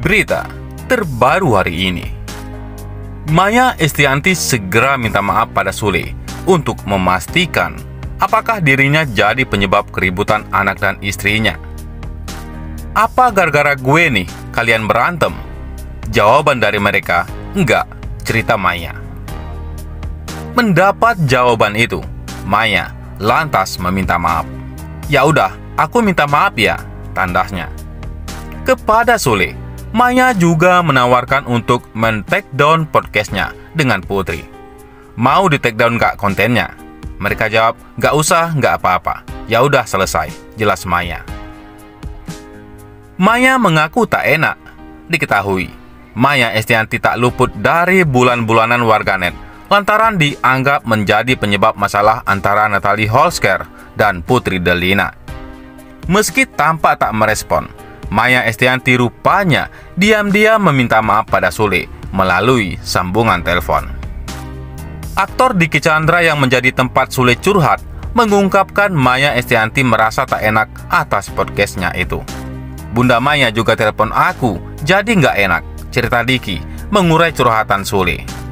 Berita terbaru hari ini. Maya Estianty segera minta maaf pada Sule untuk memastikan apakah dirinya jadi penyebab keributan anak dan istrinya. Apa gara-gara gue nih kalian berantem? Jawaban dari mereka, enggak, cerita Maya. Mendapat jawaban itu, Maya lantas meminta maaf. Ya udah, aku minta maaf ya, tandasnya. Kepada Sule, Maya juga menawarkan untuk men-take down podcastnya dengan Putri. Mau di-take down gak kontennya? Mereka jawab, gak usah, gak apa-apa. Ya udah selesai, jelas Maya. Maya mengaku tak enak. Diketahui, Maya Estianty tak luput dari bulan-bulanan warganet lantaran dianggap menjadi penyebab masalah antara Natalie Holzker dan Putri Delina. Meski tampak tak merespon, Maya Estianty rupanya diam-diam meminta maaf pada Sule melalui sambungan telepon. Aktor Dicky Chandra yang menjadi tempat Sule curhat mengungkapkan Maya Estianty merasa tak enak atas podcastnya itu. Bunda Maya juga telepon aku, jadi nggak enak, cerita Dicky mengurai curhatan Sule.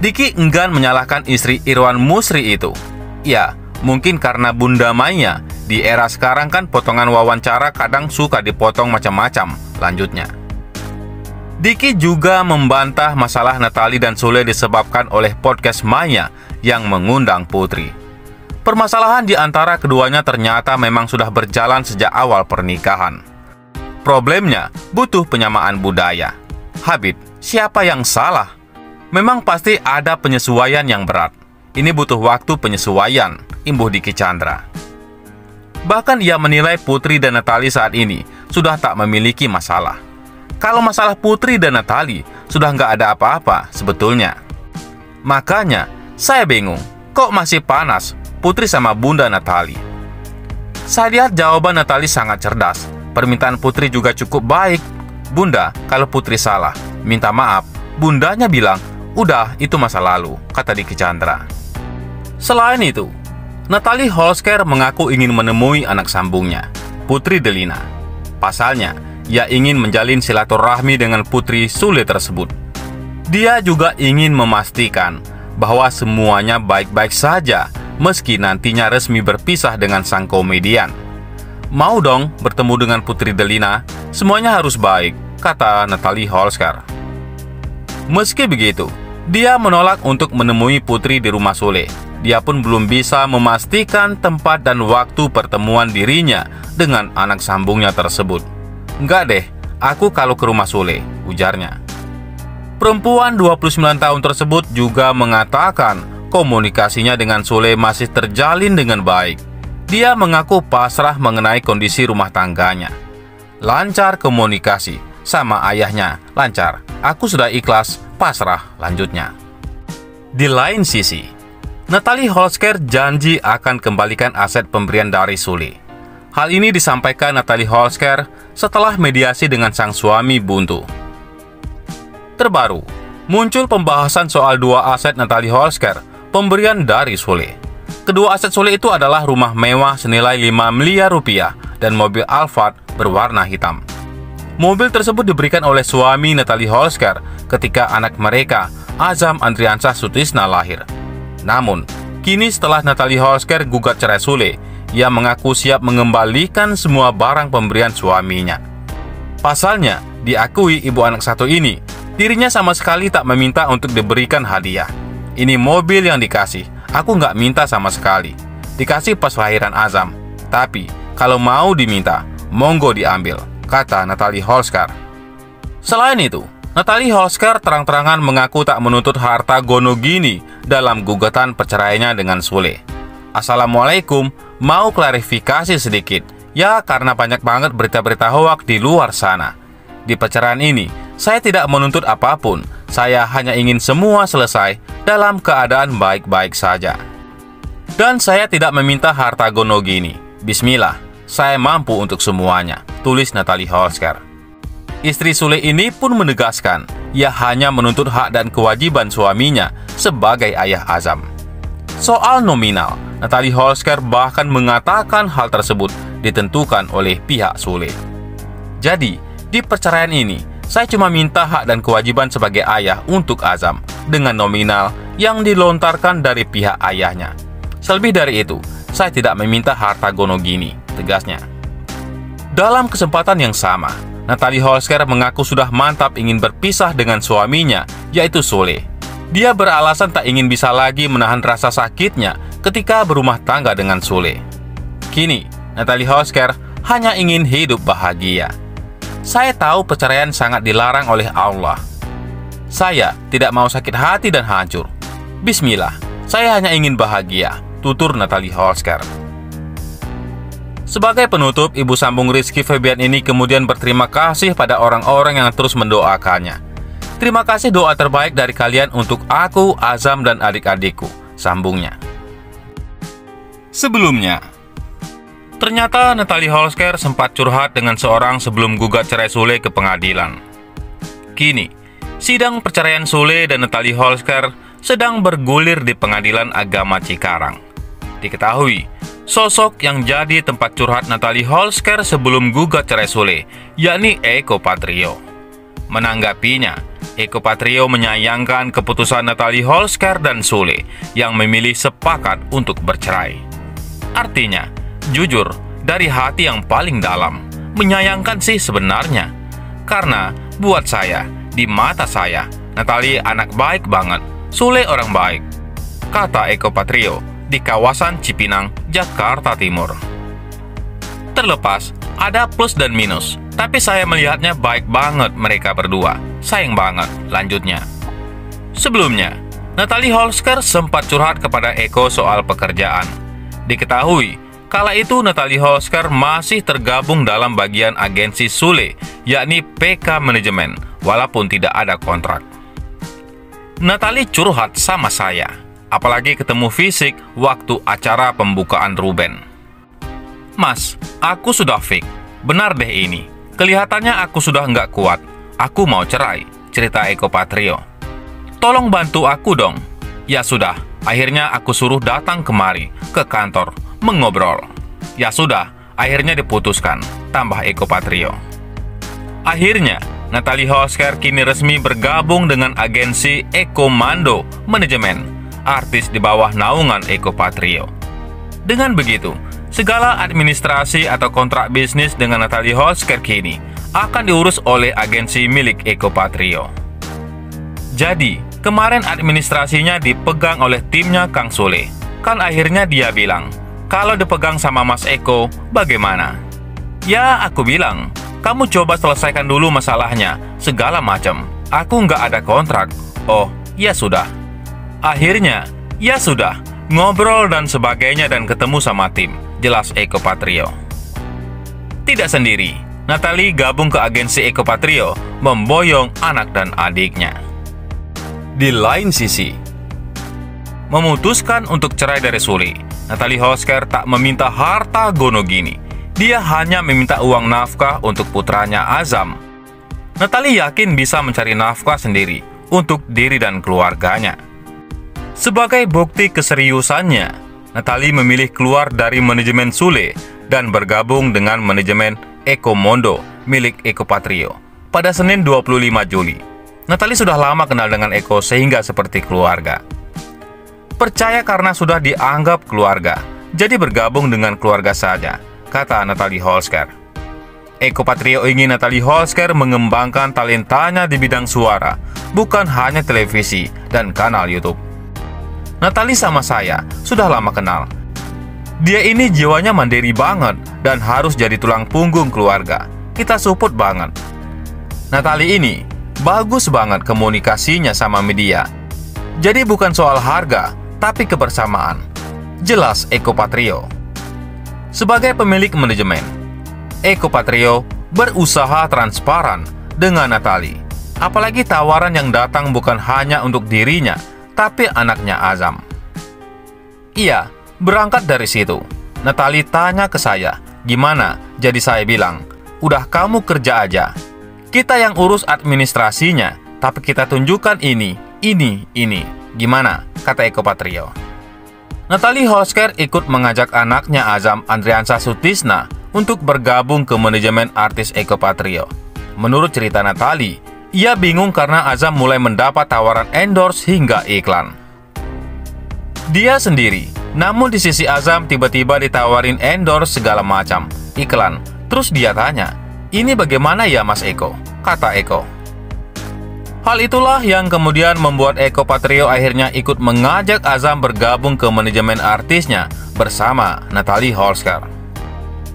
Dicky enggan menyalahkan istri Irwan Musri itu. Ya, mungkin karena Bunda Maya di era sekarang kan potongan wawancara kadang suka dipotong macam-macam, lanjutnya. Dicky juga membantah masalah Natalie dan Sule disebabkan oleh podcast Maya yang mengundang Putri. Permasalahan di antara keduanya ternyata memang sudah berjalan sejak awal pernikahan. Problemnya butuh penyamaan budaya. Habib, siapa yang salah? Memang pasti ada penyesuaian yang berat. Ini butuh waktu penyesuaian, imbuh Dicky Chandra. Bahkan ia menilai Putri dan Natalie saat ini sudah tak memiliki masalah. Kalau masalah Putri dan Natalie sudah nggak ada apa-apa sebetulnya. Makanya saya bingung, kok masih panas Putri sama Bunda Natalie? Saya lihat jawaban Natalie sangat cerdas. Permintaan Putri juga cukup baik. Bunda, kalau Putri salah, minta maaf. Bundanya bilang, udah itu masa lalu, kata Dicky Chandra. Selain itu, Natalie Holzker mengaku ingin menemui anak sambungnya, Putri Delina. Pasalnya, ia ingin menjalin silaturahmi dengan Putri Sule tersebut. Dia juga ingin memastikan bahwa semuanya baik-baik saja meski nantinya resmi berpisah dengan sang komedian. Mau dong bertemu dengan Putri Delina, semuanya harus baik, kata Natalie Holzker. Meski begitu, dia menolak untuk menemui Putri di rumah Sule. Dia pun belum bisa memastikan tempat dan waktu pertemuan dirinya dengan anak sambungnya tersebut. Enggak deh, aku kalau ke rumah Sule, ujarnya. Perempuan 29 tahun tersebut juga mengatakan komunikasinya dengan Sule masih terjalin dengan baik. Dia mengaku pasrah mengenai kondisi rumah tangganya. Lancar komunikasi, sama ayahnya, lancar. Aku sudah ikhlas, pasrah, lanjutnya. Di lain sisi, Natalie Holzker janji akan kembalikan aset pemberian dari Sule. Hal ini disampaikan Natalie Holzker setelah mediasi dengan sang suami buntu. Terbaru, muncul pembahasan soal dua aset Natalie Holzker, pemberian dari Sule. Kedua aset Sule itu adalah rumah mewah senilai 5 miliar rupiah dan mobil Alphard berwarna hitam. Mobil tersebut diberikan oleh suami Natalie Holzker ketika anak mereka, Azam Andriansyah Sutisna, lahir. Namun, kini setelah Natalie Holzker gugat cerai Sule, ia mengaku siap mengembalikan semua barang pemberian suaminya. Pasalnya, diakui ibu anak satu ini, dirinya sama sekali tak meminta untuk diberikan hadiah. Ini mobil yang dikasih, aku nggak minta sama sekali. Dikasih pas lahiran Azam. Tapi, kalau mau diminta, monggo diambil, kata Natalie Holzker. Selain itu, Natalie Holzker terang-terangan mengaku tak menuntut harta gono gini dalam gugatan perceraiannya dengan Sule. Assalamualaikum, mau klarifikasi sedikit. Ya, karena banyak banget berita-berita hoak di luar sana. Di perceraian ini, saya tidak menuntut apapun. Saya hanya ingin semua selesai dalam keadaan baik-baik saja. Dan saya tidak meminta harta gono gini. Bismillah, saya mampu untuk semuanya, tulis Natalie Holzker. Istri Sule ini pun menegaskan, ia hanya menuntut hak dan kewajiban suaminya sebagai ayah Azam. Soal nominal, Natalie Holsker bahkan mengatakan hal tersebut ditentukan oleh pihak Sule. Jadi, di perceraian ini, saya cuma minta hak dan kewajiban sebagai ayah untuk Azam dengan nominal yang dilontarkan dari pihak ayahnya. Selebih dari itu, saya tidak meminta harta gono gini, tegasnya. Dalam kesempatan yang sama, Natalie Holsker mengaku sudah mantap ingin berpisah dengan suaminya, yaitu Sule. Dia beralasan tak ingin bisa lagi menahan rasa sakitnya ketika berumah tangga dengan Sule. Kini, Natalie Holsker hanya ingin hidup bahagia. Saya tahu perceraian sangat dilarang oleh Allah. Saya tidak mau sakit hati dan hancur. Bismillah, saya hanya ingin bahagia, tutur Natalie Holsker. Sebagai penutup, ibu sambung Rizky Febian ini kemudian berterima kasih pada orang-orang yang terus mendoakannya. Terima kasih doa terbaik dari kalian untuk aku, Azam, dan adik-adikku, sambungnya. Sebelumnya, ternyata Natalie Holsker sempat curhat dengan seorang sebelum gugat cerai Sule ke pengadilan. Kini, sidang perceraian Sule dan Natalie Holsker sedang bergulir di Pengadilan Agama Cikarang. Diketahui, sosok yang jadi tempat curhat Natalie Holsker sebelum gugat cerai Sule, yakni Eko Patrio. Menanggapinya, Eko Patrio menyayangkan keputusan Natalie Holsker dan Sule yang memilih sepakat untuk bercerai. Artinya, jujur, dari hati yang paling dalam, menyayangkan sih sebenarnya. Karena buat saya, di mata saya, Natalie anak baik banget, Sule orang baik, kata Eko Patrio di kawasan Cipinang, Jakarta Timur. Terlepas, ada plus dan minus, tapi saya melihatnya baik banget mereka berdua. Sayang banget, lanjutnya. Sebelumnya, Natalie Holsker sempat curhat kepada Eko soal pekerjaan. Diketahui, kala itu Natalie Holsker masih tergabung dalam bagian agensi Sule, yakni PK Manajemen, walaupun tidak ada kontrak. Natalie curhat sama saya, apalagi ketemu fisik waktu acara pembukaan Ruben. Mas, aku sudah fix. Benar deh ini. Kelihatannya aku sudah nggak kuat. Aku mau cerai, cerita Eko Patrio. Tolong bantu aku dong. Ya sudah, akhirnya aku suruh datang kemari, ke kantor, mengobrol. Ya sudah, akhirnya diputuskan, tambah Eko Patrio. Akhirnya, Natalie Holsker kini resmi bergabung dengan agensi Ekomando Manajemen, artis di bawah naungan Eko Patrio. Dengan begitu, segala administrasi atau kontrak bisnis dengan Natalie Holsker kini akan diurus oleh agensi milik Eko Patrio. Jadi, kemarin administrasinya dipegang oleh timnya Kang Sule. Kan akhirnya dia bilang, kalau dipegang sama Mas Eko, bagaimana? Ya, aku bilang, kamu coba selesaikan dulu masalahnya, segala macam. Aku nggak ada kontrak. Oh, ya sudah. Akhirnya, ya sudah, ngobrol dan sebagainya dan ketemu sama tim, jelas Eko Patrio. Tidak sendiri, Natalie gabung ke agensi Eko Patrio, memboyong anak dan adiknya. Di lain sisi, memutuskan untuk cerai dari Sule, Natalie Holsker tak meminta harta gono gini. Dia hanya meminta uang nafkah untuk putranya Azam. Natalie yakin bisa mencari nafkah sendiri untuk diri dan keluarganya. Sebagai bukti keseriusannya, Natalie memilih keluar dari manajemen Sule dan bergabung dengan manajemen Ekomando milik Eko Patrio pada Senin 25 Juli. Natalie sudah lama kenal dengan Eko sehingga seperti keluarga. Percaya karena sudah dianggap keluarga, jadi bergabung dengan keluarga saja, kata Natalie Holsker. Eko Patrio ingin Natalie Holsker mengembangkan talentanya di bidang suara, bukan hanya televisi dan kanal YouTube. Natalie sama saya sudah lama kenal. Dia ini jiwanya mandiri banget dan harus jadi tulang punggung keluarga. Kita support banget. Natalie ini bagus banget komunikasinya sama media. Jadi bukan soal harga, tapi kebersamaan, jelas Eko Patrio. Sebagai pemilik manajemen, Eko Patrio berusaha transparan dengan Natalie. Apalagi tawaran yang datang bukan hanya untuk dirinya, tapi anaknya Azam. Iya, berangkat dari situ, Natalie tanya ke saya, gimana? Jadi saya bilang, udah kamu kerja aja. Kita yang urus administrasinya, tapi kita tunjukkan ini. Gimana? Kata Eko Patrio. Natalie Holzker ikut mengajak anaknya Azam Andriansyah Sutisna untuk bergabung ke manajemen artis Eko Patrio. Menurut cerita Natalie, ia bingung karena Azam mulai mendapat tawaran endorse hingga iklan. Dia sendiri, namun di sisi Azam tiba-tiba ditawarin endorse segala macam, iklan. Terus dia tanya, "Ini bagaimana ya Mas Eko?" kata Eko. Hal itulah yang kemudian membuat Eko Patrio akhirnya ikut mengajak Azam bergabung ke manajemen artisnya bersama Natalie Holzker.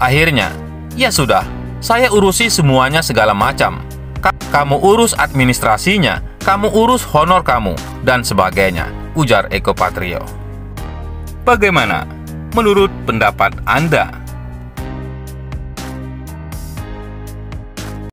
Akhirnya, ya sudah, saya urusi semuanya segala macam. Kamu urus administrasinya, kamu urus honor kamu, dan sebagainya, ujar Eko Patrio. Bagaimana menurut pendapat Anda?